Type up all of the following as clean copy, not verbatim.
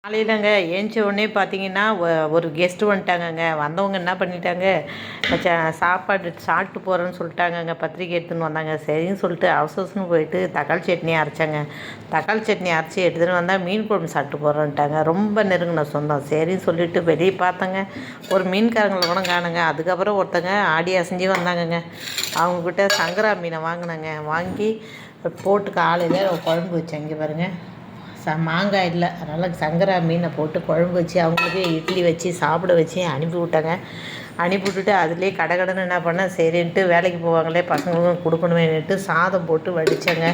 காலையிலங்க ஏஞ்ச உடனே பார்த்தீங்கன்னா, ஒரு கெஸ்ட்டு வந்துட்டாங்கங்க. வந்தவங்க என்ன பண்ணிட்டாங்க, சாப்பாடு சாப்பிட்டு போகிறேன்னு சொல்லிட்டாங்கங்க. பத்திரிக்கை எடுத்துன்னு வந்தாங்க. சரின்னு சொல்லிட்டு அவசர அவசரம்னு போயிட்டு தக்காளி சட்னி அரைச்சாங்க. தக்காளி சட்னி அரைச்சி எடுத்துகிட்டு வந்தால் மீன் குழம்பு சாப்பிட்டு போகிறேன்ட்டாங்க. ரொம்ப நெருங்கின சொந்தம். சரின்னு சொல்லிட்டு வெளியே பார்த்தேங்க. ஒரு மீன்காரங்களை கூட காணுங்க. அதுக்கப்புறம் ஒருத்தங்க ஆடி அசைஞ்சு வந்தாங்கங்க. அவங்கக்கிட்ட சங்கரா மீனை வாங்கினாங்க. வாங்கி போட்டு காலையில் குழம்பு வச்சேன். இங்கே பாருங்கள், மாங்காய் இல்லை, அதனால் சங்கரா மீனை போட்டு குழம்பு வச்சு அவங்களுக்கு இட்லி வச்சு சாப்பிட வச்சு அனுப்பி விட்டாங்க. அனுப்பி விட்டுட்டு அதுலேயே கடகடன்னு என்ன பண்ணேன், சரின்ட்டு வேலைக்கு போவாங்களே பசங்களுக்கும் கொடுக்கணுமேனுட்டு சாதம் போட்டு வடித்தேங்க.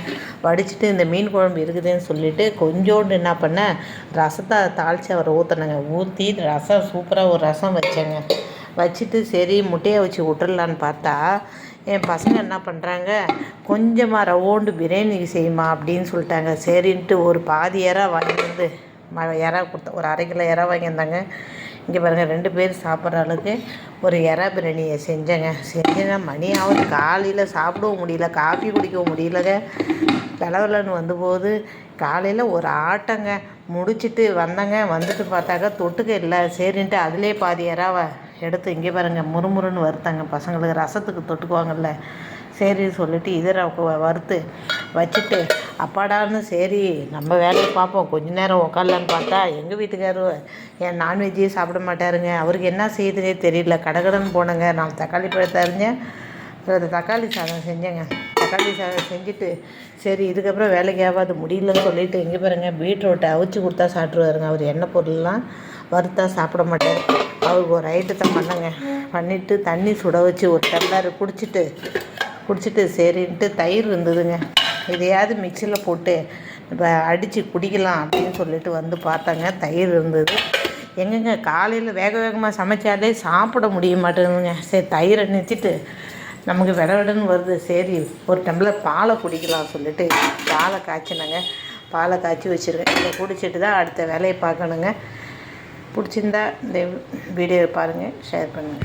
வடிச்சிட்டு இந்த மீன் குழம்பு இருக்குதுன்னு சொல்லிவிட்டு கொஞ்சோண்டு என்ன பண்ணேன், ரசத்தை தாளித்து அவரை ஊற்றினேங்க. ஊற்றி ரசம் சூப்பராக ஒரு ரசம் வச்சேங்க. வச்சுட்டு சரி முட்டையை வச்சு விட்டுடலான்னு பார்த்தா, என் பசங்க என்ன பண்ணுறாங்க, கொஞ்சமாக ரவோண்டு பிரியாணி செய்யுமா அப்படின்னு சொல்லிட்டாங்க. சரின்ட்டு ஒரு பாதி இறா வாங்கி வந்து இறா கொடுத்தேன். ஒரு 1/2 கிலோ இறா வாங்கியிருந்தாங்க. இங்கே பாருங்கள், 2 பேர் சாப்பிட்ற அளவுக்கு ஒரு இறா பிரியாணியை செஞ்சேங்க. மணி ஆகுது, காலையில் சாப்பிடவும் முடியல, காஃபி குடிக்கவும் முடியலங்க. விளவிலன்னு வந்தபோது காலையில் ஒரு ஆட்டங்க முடிச்சுட்டு வந்தேங்க. வந்துட்டு பார்த்தாக்கா தொட்டுக்க இல்லை. சரின்ட்டு அதுலேயே பாதி இறாவை எடுத்து இங்கே பாருங்கள் முறுமுறுன்னு வறுத்தாங்க. பசங்களுக்கு ரசத்துக்கு தொட்டுக்குவாங்கல்ல, சரின்னு சொல்லிவிட்டு இதை வறுத்து வச்சுட்டு அப்பாடான்னு சரி நம்ம வேலையை பார்ப்போம் கொஞ்ச நேரம் உக்காரலான்னு பார்த்தா, எங்கள் வீட்டுக்காரரு என் நான்வெஜ்ஜே சாப்பிட மாட்டாருங்க. அவருக்கு என்ன செய்யுதுன்னே தெரியல. கடகடன்னு போனேங்க. நான் தக்காளி பழத்தை அறிஞ்சேன், தக்காளி சாதம் செஞ்சேங்க. தக்காளி சாதம் செஞ்சுட்டு சரி இதுக்கப்புறம் வேலைக்கு ஆகாது முடியலன்னு சொல்லிவிட்டு இங்கே பாருங்கள் பீட்ரூட்டை அவிச்சு கொடுத்தா சாப்பிட்ருவாருங்க. அவர் எண்ணெய் பொருள்லாம் வறுத்தா சாப்பிட மாட்டார். அவருக்கு ஒரு ஐட்டத்தை பண்ணேங்க. பண்ணிவிட்டு தண்ணி சுட வச்சு ஒரு டம்ளர் குடிச்சிட்டு சரின்ட்டு தயிர் இருந்ததுங்க. இதையாவது மிக்சியில் போட்டு இப்போ அடித்து குடிக்கலாம் அப்படின்னு சொல்லிட்டு வந்து பார்த்தாங்க, தயிர் இருந்தது. எங்கெங்க காலையில் வேகமாக சமைச்சாலே சாப்பிட முடிய மாட்டேங்குதுங்க. சரி தயிரை நிறுத்திட்டு நமக்கு விடன்னு வருது, சரி ஒரு டம்ளர் பாலை குடிக்கலாம் சொல்லிட்டு பாலை காய்ச்சினேங்க. பாலை காய்ச்சி வச்சுருக்கேன். இதை குடிச்சிட்டு தான் அடுத்த வேலையை பார்க்கணுங்க. பிடிச்சிருந்தா இந்த வீடியோ பாருங்கள், ஷேர் பண்ணுங்கள்.